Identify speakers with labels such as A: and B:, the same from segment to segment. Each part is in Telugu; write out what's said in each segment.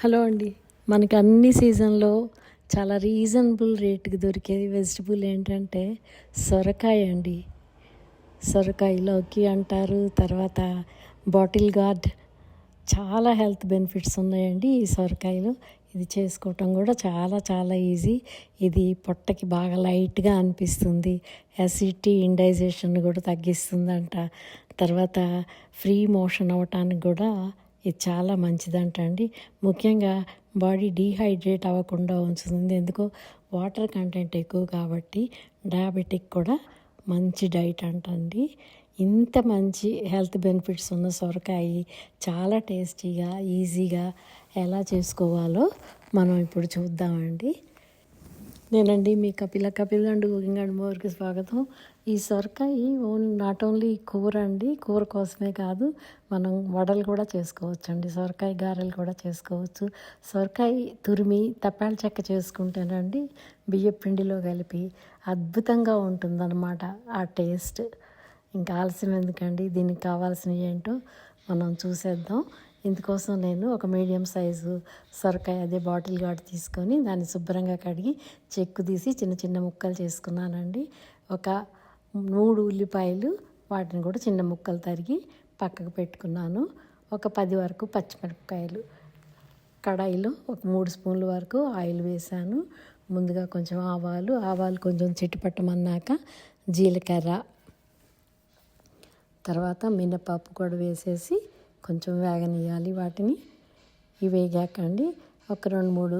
A: హలో అండి. మనకి అన్ని సీజన్‌లో చాలా రీజనబుల్ రేట్‌కి దొరికే వెజిటబుల్ ఏంటంటే సొరకాయ అండి. సొరకాయలోకి అంటారు. తర్వాత బాటిల్ గార్డ్ చాలా హెల్త్ బెనిఫిట్స్ ఉన్నాయండి ఈ సొరకాయలో. ఇది చేసుకోవటం కూడా చాలా చాలా ఈజీ. ఇది పొట్టకి బాగా లైట్‌గా అనిపిస్తుంది. యాసిడిటీ, ఇండైజెషన్ కూడా తగ్గిస్తుందంట. తర్వాత ఫ్రీ మోషన్ అవ్వటానికి కూడా ఇది చాలా మంచిదంట అండి. ముఖ్యంగా బాడీ డీహైడ్రేట్ అవ్వకుండా ఉంచుతుంది. ఎందుకో వాటర్ కంటెంట్ ఎక్కువ కాబట్టి డయాబెటిక్ కూడా మంచి డైట్ అంటండి. ఇంత మంచి హెల్త్ బెనిఫిట్స్ ఉన్న సొరకాయ చాలా టేస్టీగా ఈజీగా ఎలా చేసుకోవాలో మనం ఇప్పుడు చూద్దామండి. నేనండి మీ కపిల్ అండ్ కుకింగ్ అండ్ మోర్కి స్వాగతం. ఈ సొరకాయ నాట్ ఓన్లీ కూర అండి, కూర కోసమే కాదు, మనం వడలు కూడా చేసుకోవచ్చు అండి. సొరకాయ గారెలు కూడా చేసుకోవచ్చు. సొరకాయ తురిమి తప్పాల చెక్క చేసుకుంటేనండి బియ్యం పిండిలో కలిపి అద్భుతంగా ఉంటుందన్నమాట ఆ టేస్ట్. ఇంకా ఆలస్యం ఎందుకండి, దీనికి కావాల్సినవి ఏంటో మనం చూసేద్దాం. ఇందుకోసం నేను ఒక మీడియం సైజు సొరకాయ, అదే బాటిల్ గార్డ్ తీసుకొని దాన్ని శుభ్రంగా కడిగి చెక్కు తీసి చిన్న చిన్న ముక్కలు చేసుకున్నానండి. ఒక 3 ఉల్లిపాయలు, వాటిని కూడా చిన్న ముక్కలు తరిగి పక్కకు పెట్టుకున్నాను. ఒక 10 వరకు పచ్చిమిరపకాయలు. కడాయిలో ఒక 3 స్పూన్ల వరకు ఆయిల్ వేసాను. ముందుగా కొంచెం ఆవాలు కొంచెం చిట్టుపట్టమన్నాక జీలకర్ర, తర్వాత మినపప్పు కూడా వేసేసి కొంచెం వేగనియాలి వాటిని. ఇవి వేగాకండి ఒక 2-3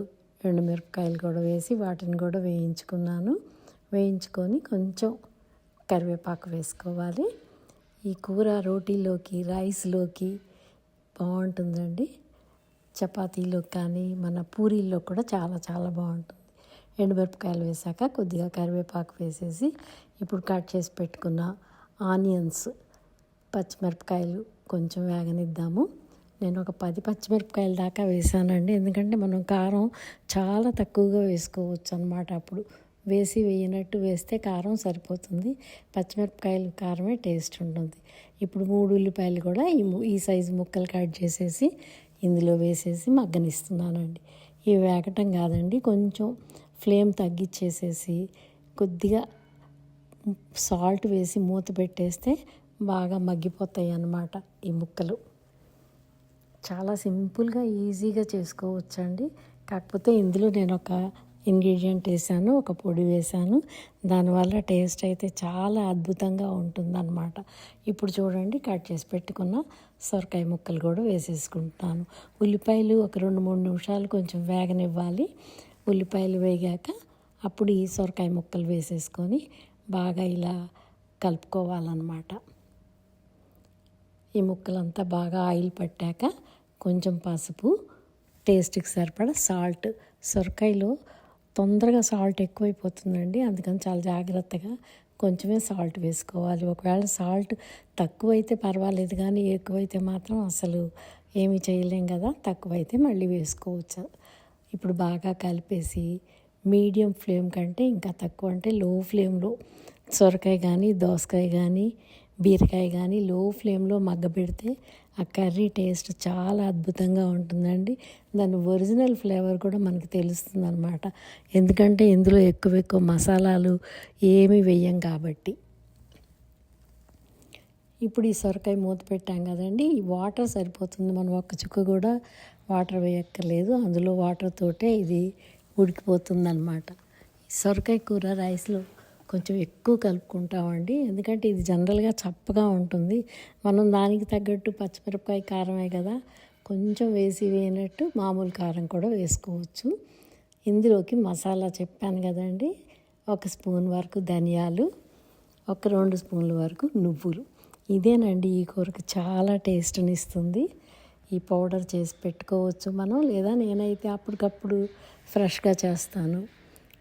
A: ఎండుమిరపకాయలు కూడా వేసి వాటిని కూడా వేయించుకొని కొంచెం కరివేపాకు వేసుకోవాలి. ఈ కూర రోటీలోకి, రైస్లోకి బాగుంటుందండి. చపాతీలోకి కానీ మన పూరీల్లో కూడా చాలా చాలా బాగుంటుంది. ఎండుమిరపకాయలు వేసాక కొద్దిగా కరివేపాకు వేసేసి ఇప్పుడు కట్ చేసి పెట్టుకున్న ఆనియన్స్, పచ్చిమిరపకాయలు కొంచెం వేగనిద్దాము. నేను ఒక 10 పచ్చిమిరపకాయల దాకా వేసానండి. ఎందుకంటే మనం కారం చాలా తక్కువగా వేసుకోవచ్చు అన్నమాట. అప్పుడు వేయనట్టు వేస్తే కారం సరిపోతుంది. పచ్చిమిరపకాయలు కారమే టేస్ట్ ఉంటుంది. ఇప్పుడు 3 ఉల్లిపాయలు కూడా ఈ సైజు ముక్కలు కట్ చేసేసి ఇందులో వేసేసి మగ్గనిస్తున్నానండి. ఇవి వేగటం కాదండి, కొంచెం ఫ్లేమ్ తగ్గించేసేసి కొద్దిగా సాల్ట్ వేసి మూత పెట్టేస్తే బాగా మగ్గిపోతాయి అన్నమాట ఈ ముక్కలు. చాలా సింపుల్గా ఈజీగా చేసుకోవచ్చండి. కాకపోతే ఇందులో నేను ఒక ఇంగ్రీడియంట్ వేసాను, ఒక పొడి వేసాను. దానివల్ల టేస్ట్ అయితే చాలా అద్భుతంగా ఉంటుందన్నమాట. ఇప్పుడు చూడండి, కట్ చేసి పెట్టుకున్న సొరకాయ ముక్కలు కూడా వేసేసుకుంటాను. ఉల్లిపాయలు ఒక 2-3 నిమిషాలు కొంచెం వేగనివ్వాలి. ఉల్లిపాయలు వేగాక అప్పుడు ఈ సొరకాయ ముక్కలు వేసేసుకొని బాగా ఇలా కలుపుకోవాలన్నమాట. ఈ ముక్కలంతా బాగా ఆయిల్ పట్టాక కొంచెం పసుపు, టేస్ట్కి సరిపడా సాల్ట్. సొరకాయలో తొందరగా సాల్ట్ ఎక్కువైపోతుందండి, అందుకని చాలా జాగ్రత్తగా కొంచెమే సాల్ట్ వేసుకోవాలి. ఒకవేళ సాల్ట్ తక్కువైతే పర్వాలేదు, కానీ ఎక్కువైతే మాత్రం అసలు ఏమీ చేయలేం కదా. తక్కువైతే మళ్ళీ వేసుకోవచ్చు. ఇప్పుడు బాగా కలిపేసి మీడియం ఫ్లేమ్ కంటే ఇంకా తక్కువ అంటే లో ఫ్లేమ్లో సొరకాయ కానీ, దోసకాయ కానీ, బీరకాయ కానీ లో ఫ్లేమ్లో మగ్గబెడితే ఆ కర్రీ టేస్ట్ చాలా అద్భుతంగా ఉంటుందండి. దాని ఒరిజినల్ ఫ్లేవర్ కూడా మనకు తెలుస్తుంది అన్నమాట. ఎందుకంటే ఇందులో ఎక్కువ మసాలాలు ఏమీ వేయం కాబట్టి. ఇప్పుడు ఈ సొరకాయ మూత పెట్టాం కదండి, ఈ వాటర్ సరిపోతుంది. మనం ఒక్క చుక్క కూడా వాటర్ వేయక్కర్లేదు, అందులో వాటర్ తోటే ఇది ఉడికిపోతుంది అన్నమాట. సొరకాయ కూర రైస్లో కొంచెం ఎక్కువ కలుపుకుంటామండి, ఎందుకంటే ఇది జనరల్గా చప్పగా ఉంటుంది. మనం దానికి తగ్గట్టు పచ్చిమిరపకాయ కారమే కదా, కొంచెం వేయనట్టు మామూలు కారం కూడా వేసుకోవచ్చు. ఇందులోకి మసాలా చెప్పాను కదండి, 1 స్పూన్ వరకు ధనియాలు, ఒక 2 స్పూన్ల వరకు నువ్వులు. ఇదేనండి ఈ కూరకు చాలా టేస్ట్ని ఇస్తుంది. ఈ పౌడర్ చేసి పెట్టుకోవచ్చు మనం, లేదా నేనైతే అప్పటికప్పుడు ఫ్రెష్గా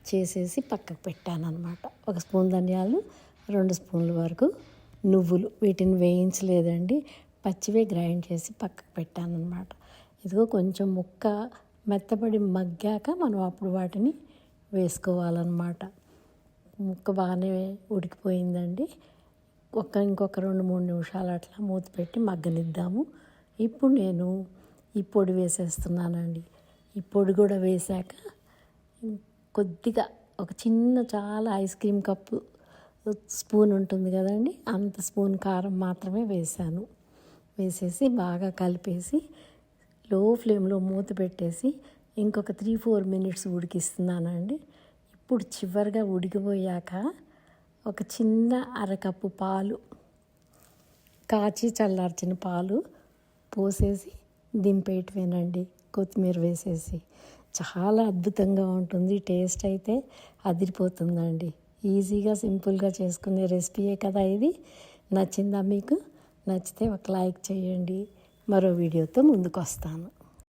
A: చేసేసి పక్కకు పెట్టాను అనమాట. 1 స్పూన్ ధనియాలు, 2 స్పూన్ల వరకు నువ్వులు, వీటిని వేయించలేదండి, పచ్చివే గ్రైండ్ చేసి పక్కకు పెట్టాను అనమాట. ఇదిగో కొంచెం ముక్క మెత్తబడి మగ్గాక మనం అప్పుడు వాటిని వేసుకోవాలన్నమాట. ముక్క బాగానే ఉడికిపోయిందండి. ఇంకొక 2-3 నిమిషాలు అట్లా మూత పెట్టి మగ్గనిద్దాము. ఇప్పుడు నేను ఈ పొడి వేసేస్తున్నానండి. ఈ పొడి కూడా వేశాక కొద్దిగా ఒక చిన్న చాలా ఐస్ క్రీమ్ కప్పు స్పూన్ ఉంటుంది కదండి, అంత స్పూన్ కారం మాత్రమే వేశాను. వేసేసి బాగా కలిపేసి లో ఫ్లేమ్లో మూత పెట్టేసి ఇంకొక 3-4 మినిట్స్ ఉడికిస్తున్నానండి. ఇప్పుడు చివరిగా ఉడికిపోయాక ఒక చిన్న అరకప్పు పాలు, కాచి చల్లార్చిన పాలు పోసేసి దింపేయటమేనండి, కొత్తిమీర వేసేసి. చాలా అద్భుతంగా ఉంటుంది. టేస్ట్ అయితే అదిరిపోతుందండి. ఈజీగా సింపుల్గా చేసుకునే రెసిపీయే కదా ఇది. నచ్చిందా మీకు? నచ్చితే ఒక లైక్ చేయండి. మరో వీడియోతో ముందుకు వస్తాను.